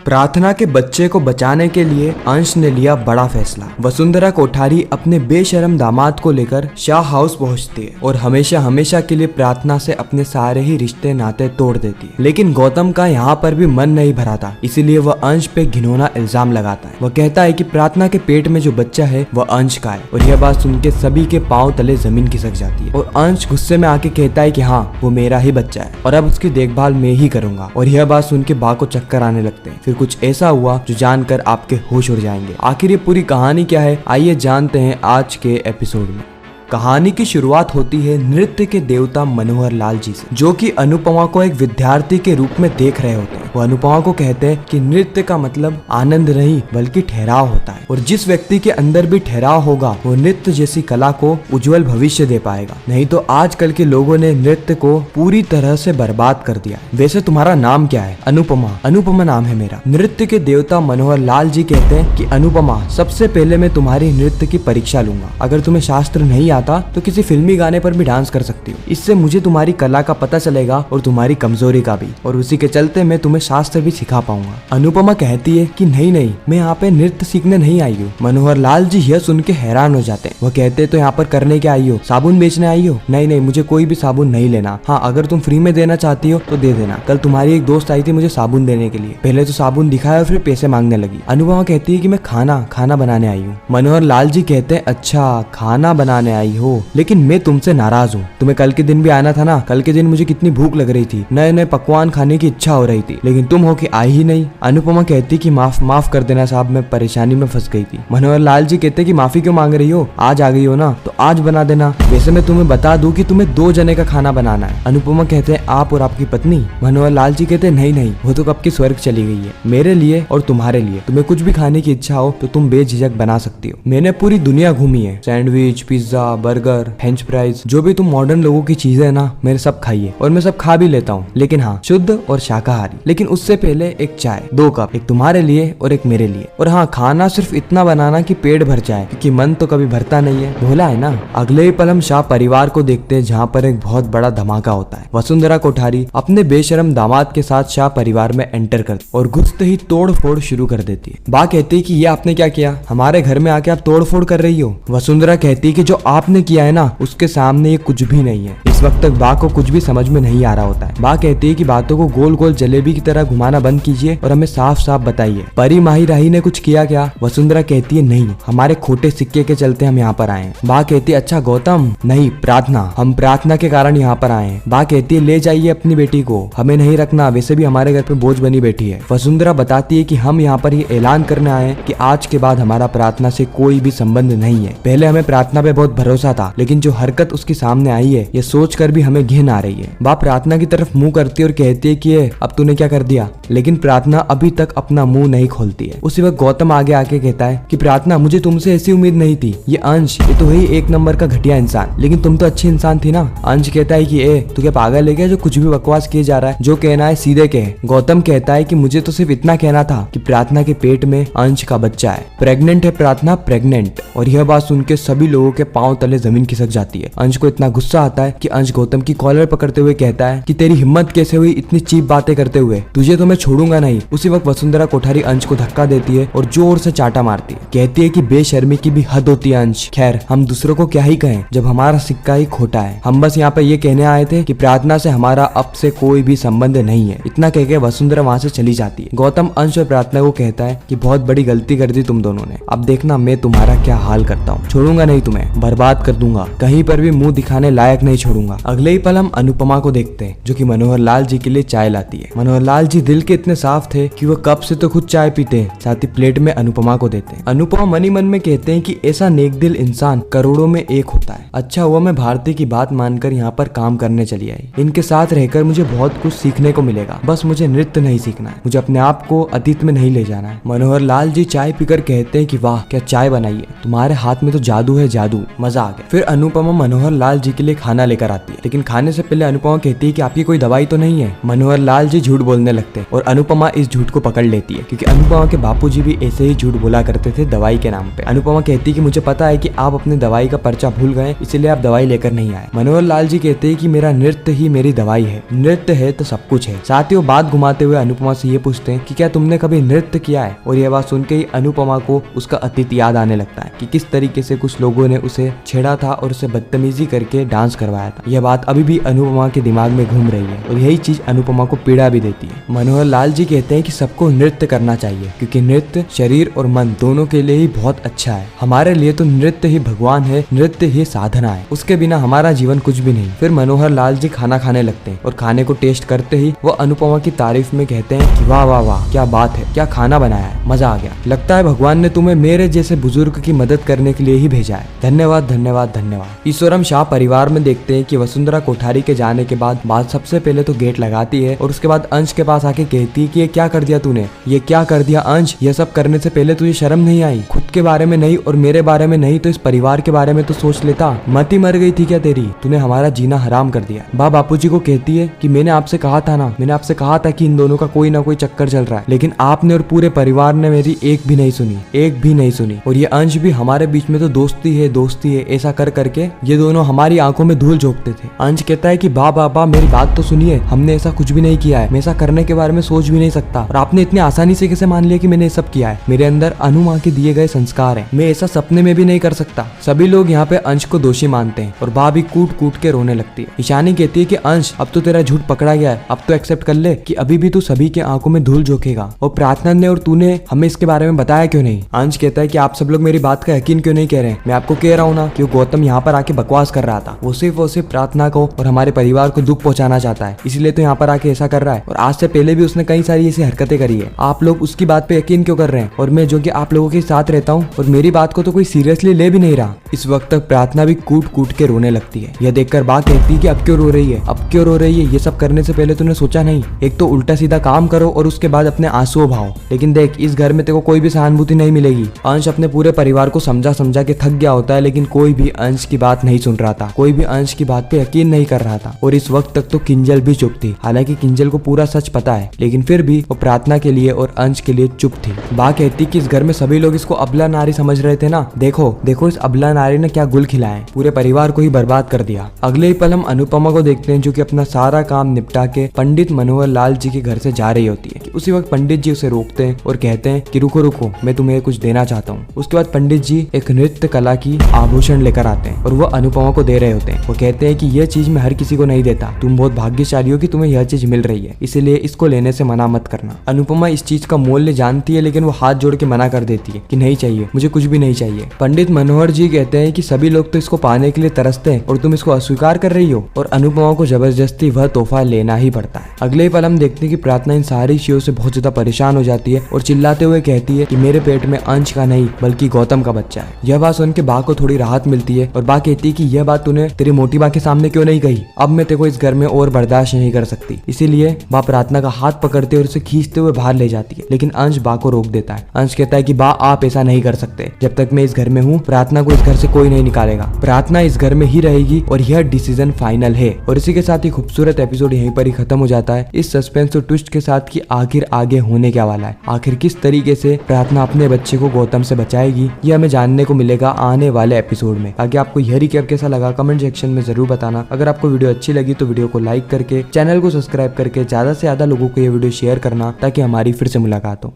प्रार्थना के बच्चे को बचाने के लिए अंश ने लिया बड़ा फैसला। वसुंधरा कोठारी अपने बेशरम दामाद को लेकर शाह हाउस पहुंचती है और हमेशा हमेशा के लिए प्रार्थना से अपने सारे ही रिश्ते नाते तोड़ देती है। लेकिन गौतम का यहाँ पर भी मन नहीं भरा था, इसीलिए वह अंश पे घिनौना इल्जाम लगाता है। वह कहता है कि प्रार्थना के पेट में जो बच्चा है वह अंश का है, और यह बात सुनकर सभी के पांव तले जमीन खिसक जाती है। और अंश गुस्से में आके कहता है कि हाँ, वो मेरा ही बच्चा है और अब उसकी देखभाल मैं ही करूंगा। और यह बात सुन के बा को चक्कर आने लगते हैं। फिर कुछ ऐसा हुआ जो जानकर आपके होश उड़ जाएंगे। आखिर ये पूरी कहानी क्या है, आइए जानते हैं आज के एपिसोड में। कहानी की शुरुआत होती है नृत्य के देवता मनोहर लाल जी से, जो कि अनुपमा को एक विद्यार्थी के रूप में देख रहे होते हैं। वो अनुपमा को कहते हैं कि नृत्य का मतलब आनंद नहीं बल्कि ठहराव होता है, और जिस व्यक्ति के अंदर भी ठहराव होगा वो नृत्य जैसी कला को उज्जवल भविष्य दे पाएगा। नहीं तो आजकल के लोगों ने नृत्य को पूरी तरह से बर्बाद कर दिया। वैसे तुम्हारा नाम क्या है? अनुपमा। अनुपमा नाम है मेरा। नृत्य के देवता मनोहर लाल जी कहते हैं कि अनुपमा, सबसे पहले मैं तुम्हारी नृत्य की परीक्षा लूंगा। अगर तुम्हें शास्त्र नहीं तो किसी फिल्मी गाने पर भी डांस कर सकती हो। इससे मुझे तुम्हारी कला का पता चलेगा और तुम्हारी कमजोरी का भी, और उसी के चलते मैं तुम्हें शास्त्र भी सिखा पाऊंगा। अनुपमा कहती है कि नहीं नहीं, मैं यहाँ पे नृत्य सीखने नहीं आई हूँ। मनोहर लाल जी यह सुन के हैरान हो जाते हैं। वह कहते तो यहाँ पर करने क्या आई हो? साबुन बेचने आई हो? नहीं नहीं, मुझे कोई भी साबुन नहीं लेना। हाँ, अगर तुम फ्री में देना चाहती हो तो दे देना। कल तुम्हारी एक दोस्त आई थी मुझे साबुन देने के लिए, पहले तो साबुन दिखाया फिर पैसे मांगने लगी। अनुपमा कहती है कि मैं खाना बनाने आई हूँ। मनोहर लाल जी कहते हैं अच्छा, खाना बनाने आई हो, लेकिन मैं तुमसे नाराज हूँ। तुम्हें कल के दिन भी आना था ना। कल के दिन मुझे कितनी भूख लग रही थी, नए नए पकवान खाने की इच्छा हो रही थी, लेकिन तुम हो कि आई ही नहीं। अनुपमा कहती कि माफ कर देना साहब, मैं परेशानी में फंस गई थी। मनोहर लाल जी कहते कि माफी क्यों मांग रही हो, आज आ गई हो ना तो आज बना देना। वैसे मैं तुम्हें बता दूं कि तुम्हें 2 जने का खाना बनाना है। अनुपमा कहते हैं आप और आपकी पत्नी। मनोहर लाल जी कहते नहीं नहीं, वो तो कब की स्वर्ग चली गई है। मेरे लिए और तुम्हारे लिए, तुम्हें कुछ भी खाने की इच्छा हो तो तुम बेझिझक बना सकती हो। मैंने पूरी दुनिया घूमी है, sandwich, pizza, burger, French fries, जो भी तुम मॉडर्न लोगों की चीजें है ना, मेरे सब खाइए, और मैं सब खा भी लेता हूँ, लेकिन हाँ शुद्ध और शाकाहारी। लेकिन उससे पहले एक चाय, 2 कप, एक तुम्हारे लिए और एक मेरे लिए। और हाँ, खाना सिर्फ इतना बनाना कि पेट भर जाए, क्योंकि मन तो कभी भरता नहीं है, भोला है ना। अगले ही पल हम शाह परिवार को देखते हैं, जहाँ पर एक बहुत बड़ा धमाका होता है। वसुंधरा कोठारी अपने बेशरम दामाद के साथ शाह परिवार में एंटर करती और घुसते ही तोड़ फोड़ शुरू कर देती है। बा कहती है कि ये आपने क्या किया, हमारे घर में आके आप तोड़ फोड़ कर रही हो। वसुंधरा कहती है कि जो आपने किया है ना, उसके सामने ये कुछ भी नहीं है। इस वक्त तक बा को कुछ भी समझ में नहीं आ रहा होता है। बा कहती है कि बातों को गोल गोल जलेबी की तरह घुमाना बंद कीजिए और हमें साफ साफ बताइए, परी माही राही ने कुछ किया क्या? वसुंधरा कहती है नहीं, हमारे खोटे सिक्के के चलते हम यहाँ पर आए हैं। बा कहती है अच्छा गौतम, नहीं प्रार्थना, हम प्रार्थना के कारण यहाँ पर आए हैं। बा कहती है ले जाइए अपनी बेटी को, हमें नहीं रखना, वैसे भी हमारे घर पे बोझ बनी बैठी है। वसुंधरा बताती है कि हम यहाँ पर ये ऐलान करने आए हैं कि आज के बाद हमारा प्रार्थना से कोई भी संबंध नहीं है। पहले हमें प्रार्थना पे बहुत भरोसा था, लेकिन जो हरकत उसकी सामने आई है ये सोचकर भी हमें घिन आ रही है। बाप प्रार्थना की तरफ मुंह करती है और कहती है कि अब तूने क्या कर दिया, लेकिन प्रार्थना अभी तक अपना मुंह नहीं खोलती है। उसी वक्त गौतम आगे आके कहता है कि प्रार्थना, मुझे तुमसे ऐसी उम्मीद नहीं थी। ये अंश, ये तो है 1 नंबर का घटिया इंसान, लेकिन तुम तो अच्छी इंसान थी ना। अंश कहता है कि तू क्या पागल है क्या, जो कुछ भी बकवास किए जा रहा है, जो कहना है सीधे कहे। गौतम कहता है कि मुझे तो सिर्फ इतना कहना था कि प्रार्थना के पेट में अंश का बच्चा है, प्रेग्नेंट है प्रार्थना, प्रेग्नेंट। और यह बात सुन के सभी लोगों के पांव तले जमीन खिसक जाती है। अंश को इतना गुस्सा आता है कि अंश गौतम की कॉलर पकड़ते हुए कहता है कि तेरी हिम्मत कैसे हुई इतनी चीप बातें करते हुए, तुझे तो मैं छोड़ूंगा नहीं। उसी वक्त वसुंधरा कोठारी अंश को धक्का देती है और जोर से चाटा मारती है। कहती है कि बेशर्मी की भी हद होती है अंश। खैर, हम दूसरों को क्या ही कहें जब हमारा सिक्का ही खोटा है। हम बस यहाँ पे ये कहने आए थे कि प्रार्थना से हमारा अब से कोई भी संबंध नहीं है। इतना कह के वसुंधरा वहाँ से चली जाती है। गौतम अंश और प्रार्थना को कहता है कि बहुत बड़ी गलती कर दी तुम दोनों ने, अब देखना मैं तुम्हारा क्या हाल करता हूँ, छोड़ूंगा नहीं तुम्हें, बर्बाद कर दूंगा, कहीं पर भी मुंह दिखाने लायक नहीं छोड़ूंगा। अगले ही पल हम अनुपमा को देखते हैं, जो कि मनोहर लाल जी के लिए चाय लाती है। मनोहर लाल जी दिल के इतने साफ थे कि वो कप से तो खुद चाय पीते हैं, साथ ही प्लेट में अनुपमा को देते हैं। अनुपमा मन ही मन में कहते हैं कि ऐसा नेक दिल इंसान करोड़ों में एक होता है। अच्छा हुआ मैं भारती की बात मानकर यहाँ पर काम करने चली आई। इनके साथ रहकर मुझे बहुत कुछ सीखने को मिलेगा। बस मुझे नृत्य नहीं सीखना है, मुझे अपने आप को अतीत में नहीं ले जाना है। मनोहर लाल जी चाय पीकर कहते हैं कि वाह क्या चाय बनाई है, तुम्हारे हाथ में तो जादू है, जादू, मजा आ गया। फिर अनुपमा मनोहर लाल जी के लिए खाना लेकर आती है, लेकिन खाने से पहले अनुपमा कहती है कि आपकी कोई दवाई तो नहीं है। मनोहर लाल जी झूठ बोलने लगते हैं और अनुपमा इस झूठ को पकड़ लेती है, क्योंकि अनुपमा के बापूजी भी ऐसे ही झूठ बोला करते थे दवाई के नाम पे। अनुपमा कहती है कि मुझे पता है कि आप अपने दवाई का पर्चा भूल गए, इसलिए आप दवाई लेकर नहीं आए। मनोहर लाल जी कहते हैं कि मेरा नृत्य ही मेरी दवाई है, नृत्य है तो सब कुछ है। साथ ही वो बात घुमाते हुए अनुपमा से ये पूछते हैं कि क्या तुमने कभी नृत्य किया है। और यह बात सुन के ही अनुपमा को उसका अतीत याद आने लगता है कि किस तरीके से कुछ लोगों ने उसे छेड़ा था और उसे बदतमीजी करके डांस करवाया था। यह बात अभी भी अनुपमा के दिमाग में घूम रही है और यही चीज अनुपमा को पीड़ा भी देती है। मनोहर लाल जी कहते हैं कि सबको नृत्य करना चाहिए, क्योंकि नृत्य शरीर और मन दोनों के लिए ही बहुत अच्छा है। हमारे लिए तो नृत्य ही भगवान है, नृत्य ही साधना है, उसके बिना हमारा जीवन कुछ भी नहीं। फिर मनोहर लाल जी खाना खाने लगते हैं और खाने को टेस्ट करते ही वो अनुपमा की तारीफ में कहते हैं कि वाह वाह वाह, क्या बात है, क्या खाना बनाया है, मजा आ गया। लगता है भगवान ने तुम्हें मेरे जैसे बुजुर्ग की मदद करने के लिए ही भेजा है। धन्यवाद धन्यवाद धन्यवाद। ईश्वरम शाह परिवार में देखते हैं कि वसुंधरा कोठारी के जाने के बाद बात सबसे पहले तो गेट लगाती है और उसके बाद अंश के पास आके कहती है कि ये क्या कर दिया तूने, ये क्या कर दिया अंश, ये सब करने से पहले तुझे शर्म नहीं आई? खुद के बारे में नहीं और मेरे बारे में नहीं तो इस परिवार के बारे में तो सोच लेता। मती मर गई थी क्या तेरी? तूने हमारा जीना हराम कर दिया। बापूजी को कहती है कि मैंने आपसे कहा था ना, मैंने आपसे कहा था कि इन दोनों का कोई ना कोई चक्कर चल रहा है, लेकिन आपने और पूरे परिवार ने मेरी एक भी नहीं सुनी, एक भी नहीं सुनी। और ये अंश भी, हमारे बीच में तो दोस्ती है दोस्ती है ऐसा कर करके ये दोनों हमारी आंखों में धूल झोंकते थे। अंश कहता है कि बाबा मेरी बात तो सुनिए, हमने ऐसा कुछ भी नहीं किया है, मैं ऐसा करने के बारे में सोच भी नहीं सकता। और आपने इतनी आसानी से कैसे मान लिया कि मैंने ये सब किया है? मेरे अंदर अनुमा के दिए गए संस्कार हैं, मैं ऐसा सपने में भी नहीं कर सकता। सभी लोग यहाँ पे अंश को दोषी मानते हैं और बा भी कूट कूट के रोने लगती है। ईशानी कहती है कि अंश अब तो तेरा झूठ पकड़ा गया है, अब तो एक्सेप्ट कर ले कि अभी भी तू सभी के आंखों में धूल झोंकेगा। और प्रार्थना ने और तूने हमें इसके बारे में बताया क्यों नहीं? अंश कहता है कि आप सब लोग मेरी बात का यकीन क्यों नहीं कह रहे हैं? मैं आपको कह रहा हूँ ना कि गौतम यहाँ पर आके बकवास कर रहा था, वो सिर्फ प्रार्थना को और हमारे परिवार को दुख पहुंचाना चाहता है, इसलिए तो यहाँ पर आके ऐसा कर रहा है। और आज से पहले भी उसने कई सारी ऐसी हरकतें करी है, आप लोग उसकी बात पे यकीन क्यों कर रहे हैं? और मैं जो कि आप लोगों के साथ रहता हूँ और मेरी बात को तो कोई सीरियसली ले भी नहीं रहा। इस वक्त तक प्रार्थना भी कूट कूट के रोने लगती है। यह देखकर बा कहती है कि अब क्यों रो रही है, अब क्यों रो रही है? ये सब करने से पहले तूने सोचा नहीं? एक तो उल्टा सीधा काम करो और उसके बाद अपने आंसू बहाओ, लेकिन देख इस घर में तेरे को कोई भी सहानुभूति नहीं मिलेगी। अंश अपने पूरे परिवार को समझा समझा के थक गया होता है, लेकिन कोई भी अंश की बात नहीं सुन रहा था, कोई भी अंश की बात पे यकीन नहीं कर रहा था। और इस वक्त तक तो किंजल भी चुप थी, हालांकि किंजल को पूरा सच पता है, लेकिन फिर भी वो प्रार्थना के लिए और अंश के लिए चुप थी। बा कहती कि इस घर में सभी लोग इसको अबला नारी समझ रहे थे ना, देखो देखो इस अबला नारी ने क्या गुल खिलाए, पूरे परिवार को ही बर्बाद कर दिया। अगले ही पल हम अनुपमा को देखते हैं जो कि अपना सारा काम निपटा के पंडित मनोहर लाल जी के घर से जा रही होती है। उसी वक्त पंडित जी उसे रोकते हैं और कहते हैं कि रुको रुको, मैं तुम्हें कुछ देना चाहता हूँ। उसके बाद पंडित जी एक नृत्य कला की आभूषण लेकर आते हैं और वो अनुपमा को दे रहे होते हैं। वो कहते हैं कि यह चीज मैं हर किसी को नहीं देता, तुम बहुत भाग्यशाली हो कि तुम्हें यह चीज मिल रही है, इसीलिए इसको लेने से मना मत करना। अनुपमा इस चीज का मूल्य जानती है, लेकिन वो हाथ जोड़ के मना कर देती है कि नहीं चाहिए, मुझे कुछ भी नहीं चाहिए। पंडित मनोहर जी कहते हैं कि सभी लोग तो इसको पाने के लिए तरसते हैं और तुम इसको अस्वीकार कर रही हो, और अनुपमा को जबरदस्ती वह तोहफा लेना ही पड़ता है। अगले ही पल हम देखते हैं कि प्रार्थना इन सारी चीजों से बहुत ज्यादा परेशान हो जाती है और चिल्लाते हुए कहती है कि मेरे पेट में अंश का नहीं बल्कि गौतम का बच्चा है। यह बात सुन के बा को थोड़ी राहत मिलती है और बा कहती है कि यह बात तूने तेरी मोटी बा के सामने क्यों नहीं कही? अब मैं तेरे को इस घर में और बर्दाश्त नहीं कर सकती। इसीलिए बा प्रार्थना का हाथ पकड़ते और उसे खींचते हुए बाहर ले जाती है, लेकिन अंश बा को रोक देता है। अंश कहता है कि बा आप ऐसा नहीं कर सकते, जब तक मैं इस घर में हूँ प्रार्थना को इस घर से कोई नहीं निकालेगा, प्रार्थना इस घर में ही रहेगी और यह डिसीजन फाइनल है। और इसी के साथ ही खूबसूरत एपिसोड यहीं पर ही खत्म हो जाता है, इस सस्पेंस और ट्विस्ट के साथ कि आखिर आगे होने क्या वाला है, आखिर किस तरीके से प्रार्थना अपने बच्चे को गौतम से बचाएगी, यह हमें जानने को मिलेगा आने वाले एपिसोड में। आगे आपको यह रिकैप कैसा लगा कमेंट सेक्शन में जरूर बताना। अगर आपको वीडियो अच्छी लगी तो वीडियो को लाइक करके चैनल को सब्सक्राइब करके ज्यादा से ज्यादा लोगों को ये वीडियो शेयर करना ताकि हमारी फिर से मुलाकात हो।